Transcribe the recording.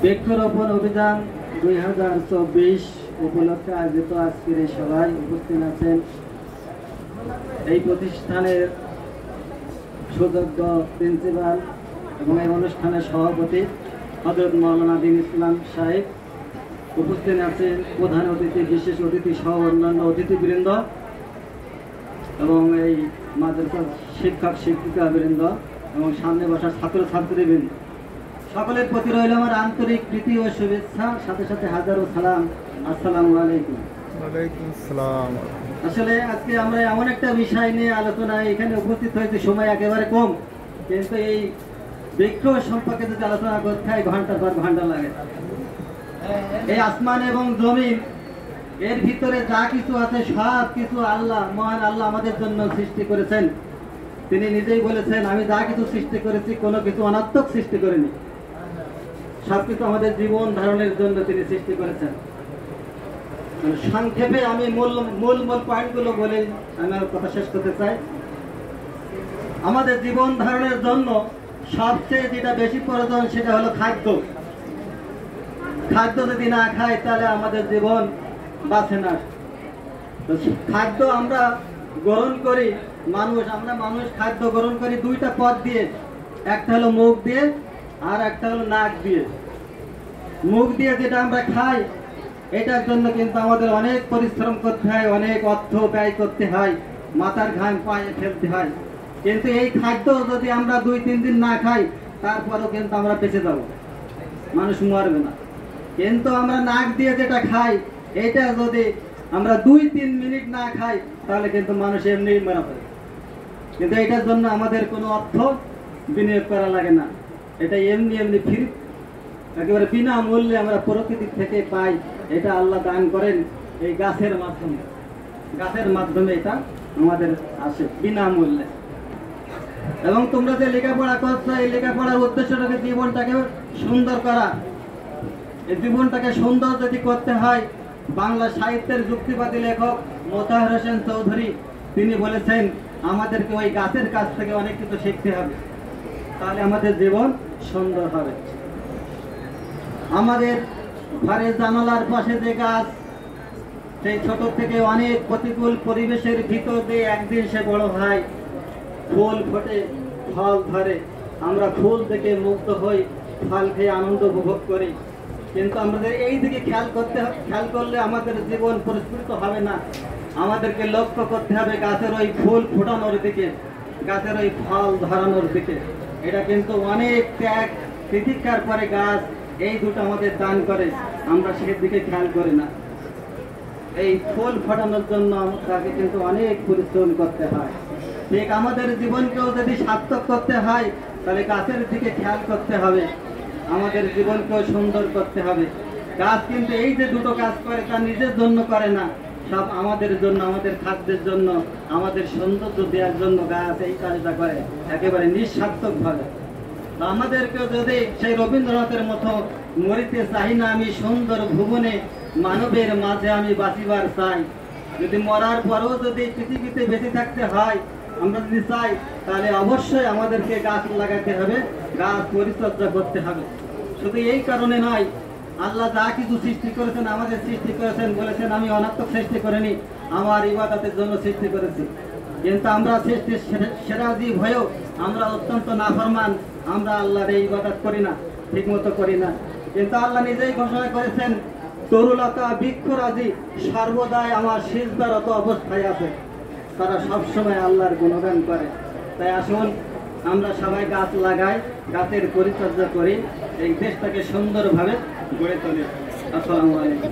বৃক্ষরোপণ অভিযান 2024 উপলক্ষে আয়োজিত আজকের এই সভায় উপস্থিত আছেন এই প্রতিষ্ঠানের সুযোগ্য প্রিন্সিপাল এবং এই অনুষ্ঠানের সভাপতি হযরত মাওলানা দীন ইসলাম সাহেব। উপস্থিত আছেন প্রধান অতিথি, বিশেষ অতিথি সহ অন্যান্য অতিথিবৃন্দ এবং এই মাদ্রাসার শিক্ষক শিক্ষিকাবৃন্দ এবং সামনে বসা ছাত্রছাত্রীবৃন্দ, সকলের প্রতি রইল আমার আন্তরিক প্রীতি ও শুভেচ্ছা, সাথে সাথে হাজারো সালাম। আসসালামু আলাইকুম। ওয়ালাইকুম আসসালাম। আসলে আজকে আমরা এমন একটা বিষয় নিয়ে আলোচনায় এখানে উপস্থিত হয়েছি, সময় একেবারে কম, কিন্তু এই বৃক্ষ সম্পর্কে যদি আলোচনা করতে হয় ঘন্টার পর ঘন্টা লাগে। এই আসমান এবং জমিন, এর ভিতরে যা কিছু আছে সব কিছু আল্লাহ, মহান আল্লাহ আমাদের জন্য সৃষ্টি করেছেন। তিনি নিজেই বলেছেন, আমি যা কিছু সৃষ্টি করেছি কোনো কিছু অনাত্মক সৃষ্টি করিনি, সবকিছু আমাদের জীবন ধারণের জন্য তিনি সৃষ্টি করেছেন। সংক্ষেপে আমি মূল পয়েন্টগুলো বলে আমি আমার কথা শেষ করতে চাই। আমাদের জীবন ধারণের জন্য সবচেয়ে যেটা বেশি প্রয়োজন সেটা হলো খাদ্য। খাদ্য যদি না খাই তাহলে আমাদের জীবন বাঁচে না। খাদ্য আমরা গ্রহণ করি, মানুষ খাদ্য গ্রহণ করি দুইটা পথ দিয়ে, একটা হলো মুখ দিয়ে আর একটা হলো নাক দিয়ে। মুখ দিয়ে যেটা আমরা খাই এটার জন্য কিন্তু আমাদের অনেক পরিশ্রম করতে হয়, অনেক অর্থ ব্যয় করতে হয়, মাথার ঘাম পায়ে ফেলতে হয়। কিন্তু এই খাদ্য যদি আমরা 2-3 দিন না খাই তারপরেও কিন্তু আমরা বেঁচে যাব, মানুষ মরবে না। কিন্তু আমরা নাক দিয়ে যেটা খাই এটা যদি আমরা 2-3 মিনিট না খাই তাহলে কিন্তু মানুষ এমনি মারা পড়ে। কিন্তু এটার জন্য আমাদের কোনো অর্থ বিনিয়োগ করা লাগে না, এটা এমনি ফ্রি, একেবারে বিনা মূল্যে আমরা প্রকৃতি থেকে পাই। এটা আল্লাহ দান করেন এই গাছের মাধ্যমে এটা আমাদের আসে বিনামূল্যে। এবং তোমরা যে লেখাপড়া করছো, এই লেখাপড়ার উদ্দেশ্যটাকে জীবনটাকে সুন্দর করা। এই জীবনটাকে সুন্দর যদি করতে হয়, বাংলা সাহিত্যের যুক্তিবাদী লেখক মোতাহার হোসেন চৌধুরী তিনি বলেছেন, আমাদেরকে ওই গাছের কাছ থেকে অনেক কিছু শিখতে হবে, তাহলে আমাদের জীবন সুন্দর হবে। আমাদের ঘরের জানালার পাশে যে গাছ, সেই ছোট থেকে অনেক প্রতিকূল পরিবেশের ভিতর দিয়ে একদিন সে বড় হয়, ফুল ফোটে, ফল ধরে, আমরা ফুল থেকে মুগ্ধ হই, ফল খেয়ে আনন্দ উপভোগ করি। কিন্তু আমাদের এই দিকে খেয়াল করলে আমাদের জীবন পরিস্ফুটিত হবে না। আমাদেরকে লক্ষ্য করতে হবে গাছের ওই ফুল ফোটানোর দিকে, গাছের ওই ফল ধরানোর দিকে। এটা কিন্তু অনেক ত্যাগ তিতিক্ষার পরে গাছ এই দুটো আমাদের দান করে, আমরা সেদিকে খেয়াল করি না। এই ফুল ফোটানোর জন্য আমাদেরকে কিন্তু অনেক পরিশ্রম করতে হয়। ঠিক আমাদের জীবনকেও যদি সার্থক করতে হয় তাহলে গাছের দিকে খেয়াল করতে হবে, আমাদের জীবনকেও সুন্দর করতে হবে। গাছ কিন্তু এই যে দুটো কাজ করে তা নিজের জন্য করে না, সব আমাদের জন্য, আমাদের খাদ্যের জন্য, আমাদের সৌন্দর্য দেওয়ার জন্য গাছ এই কাজটা করে একেবারে নিঃস্বার্থকভাবে। আমাদেরকেও যদি সেই রবীন্দ্রনাথের মতো মরিতে চাই না আমি সুন্দর ভুবনে, মানবের মাঝে আমি বাঁচিবার চাই, যদি মরার পরেও যদি পৃথিবীতে বেঁচে থাকতে হয় আমরা যদি চাই, তাহলে অবশ্যই আমাদেরকে গাছ লাগাতে হবে, গাছ পরিচর্যা করতে হবে। শুধু এই কারণে নয়, আল্লাহ যা কিছু সৃষ্টি করেছেন আমাদের সৃষ্টি করেছেন, বলেছেন আমি অনাত্মক সৃষ্টি করিনি, আমার ইবাদতের জন্য সৃষ্টি করেছি। কিন্তু আমরা সৃষ্টির সেরা জীব হয়েও আমরা অত্যন্ত নাফরমান, আমরা আল্লাহর এই ইবাদত করি না, ঠিক মতো করি না। কিন্তু আল্লাহ নিজেই ঘোষণা করেছেন, তরুলতা বৃক্ষরাজি সর্বদাই আমার সিজদারত অবস্থায় আছে, তারা সবসময় আল্লাহর গুণগান করে। তাই আসুন আমরা সবাই গাছ লাগাই, গাছের পরিচর্যা করি, এই দেশটাকে সুন্দরভাবে গড়ে তুলি। আসসালামু আলাইকুম।